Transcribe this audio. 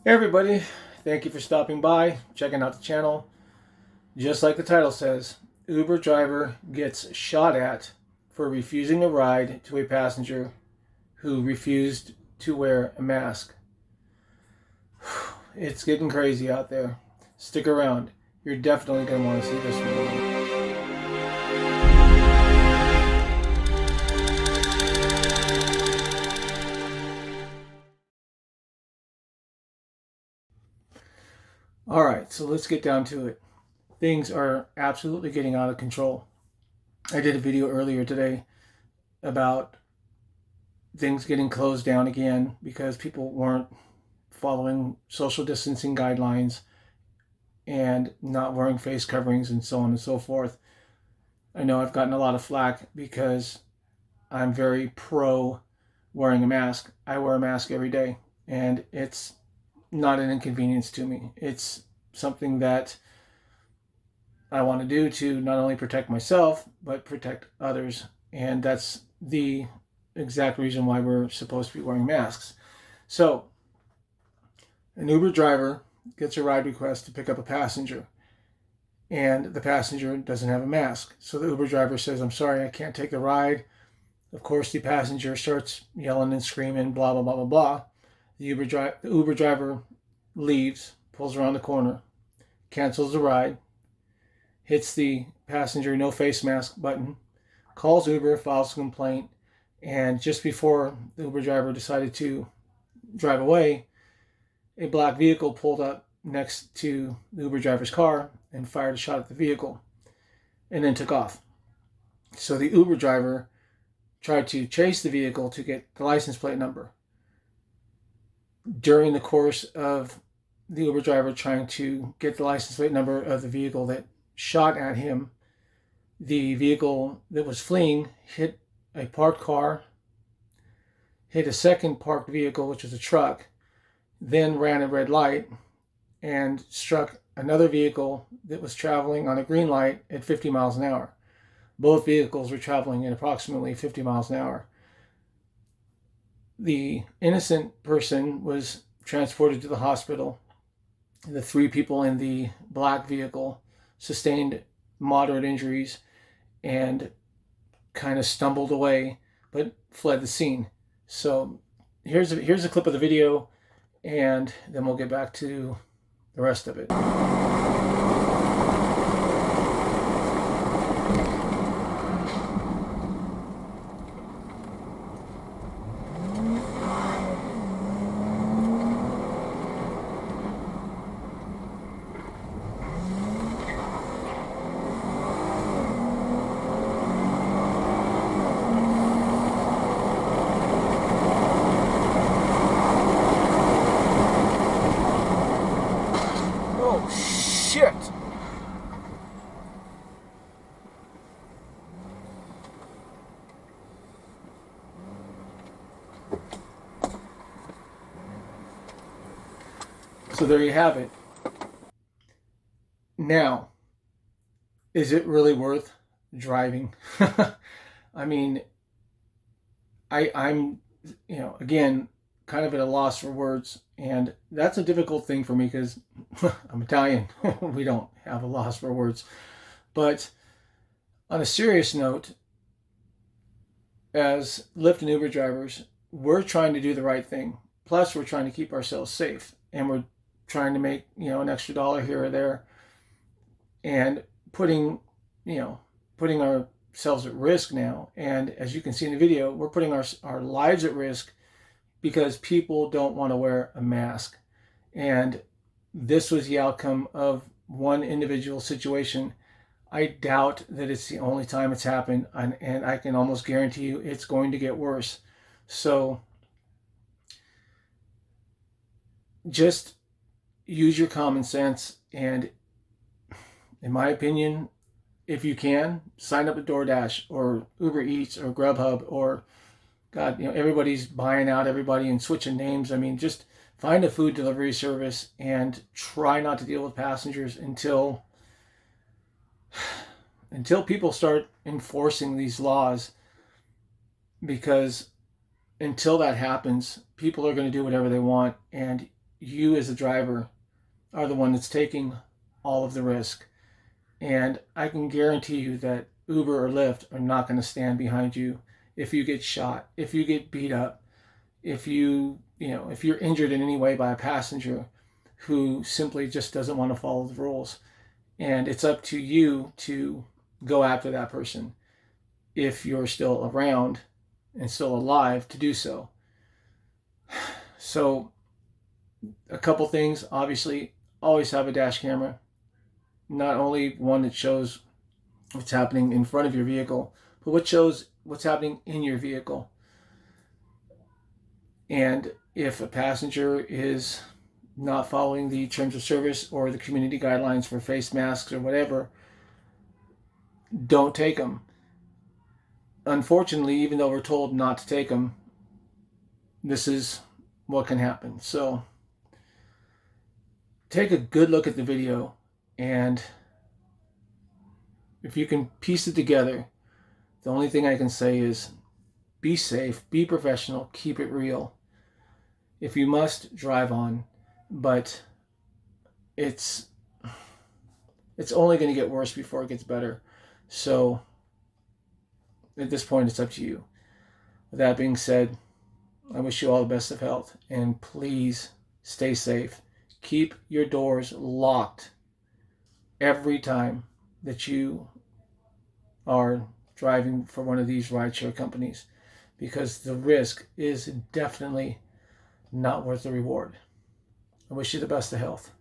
Hey everybody, thank you for stopping by, checking out the channel. Just like the title says, Uber driver gets shot at for refusing a ride to a passenger who refused to wear a mask. It's getting crazy out there. Stick around. You're definitely going to want to see this one. Alright, so let's get down to it. Things are absolutely getting out of control. I did a video earlier today about things getting closed down again because people weren't following social distancing guidelines and not wearing face coverings and so on and so forth. I know I've gotten a lot of flack because I'm very pro wearing a mask. I wear a mask every day and it's not an inconvenience to me. It's something that I want to do to not only protect myself but protect others, and that's the exact reason why we're supposed to be wearing masks. So an Uber driver gets a ride request to pick up a passenger, and the passenger doesn't have a mask. So the Uber driver says, "I'm sorry, I can't take the ride." Of course, the passenger starts yelling and screaming, blah, blah, blah, blah, blah. The Uber driver leaves, pulls around the corner, cancels the ride, hits the passenger no face mask button, calls Uber, files a complaint, and just before the Uber driver decided to drive away, a black vehicle pulled up next to the Uber driver's car and fired a shot at the vehicle and then took off. So the Uber driver tried to chase the vehicle to get the license plate number. During the course of the Uber driver trying to get the license plate number of the vehicle that shot at him, the vehicle that was fleeing hit a parked car, hit a second parked vehicle, which was a truck, then ran a red light and struck another vehicle that was traveling on a green light at 50 miles an hour. Both vehicles were traveling at approximately 50 miles an hour. The innocent person was transported to the hospital. The three people in the black vehicle sustained moderate injuries and kind of stumbled away, but fled the scene. So here's a clip of the video, and then we'll get back to the rest of it. Oh, shit! So there you have it. Now, is it really worth driving? I mean, I'm, again, kind of at a loss for words, and that's a difficult thing for me because I'm Italian. We don't have a loss for words. But on a serious note, as Lyft and Uber drivers, we're trying to do the right thing. Plus, we're trying to keep ourselves safe, and we're trying to make an extra dollar here or there, and putting ourselves at risk now. And as you can see in the video, we're putting our lives at risk because people don't want to wear a mask. And this was the outcome of one individual situation. I doubt that it's the only time it's happened, and I can almost guarantee you it's going to get worse. So just use your common sense, and in my opinion, if you can, sign up at DoorDash or Uber Eats or Grubhub, or God, everybody's buying out everybody and switching names. I mean, just find a food delivery service and try not to deal with passengers until people start enforcing these laws, because until that happens, people are going to do whatever they want, and you as a driver are the one that's taking all of the risk. And I can guarantee you that Uber or Lyft are not going to stand behind you if you get shot, if you get beat up, if if you're injured in any way by a passenger who simply just doesn't want to follow the rules. And it's up to you to go after that person if you're still around and still alive to do so. So, a couple things. Obviously, always have a dash camera. Not only one that shows what's happening in front of your vehicle, but what shows what's happening in your vehicle. And if a passenger is not following the terms of service or the community guidelines for face masks or whatever, don't take them. Unfortunately, even though we're told not to take them, this is what can happen. So take a good look at the video, and if you can piece it together, the only thing I can say is be safe, be professional, keep it real. If you must, drive on, but it's only going to get worse before it gets better. So at this point, it's up to you. With that being said, I wish you all the best of health, and please stay safe. Keep your doors locked every time that you are driving for one of these rideshare companies, because the risk is definitely not worth the reward. I wish you the best of health.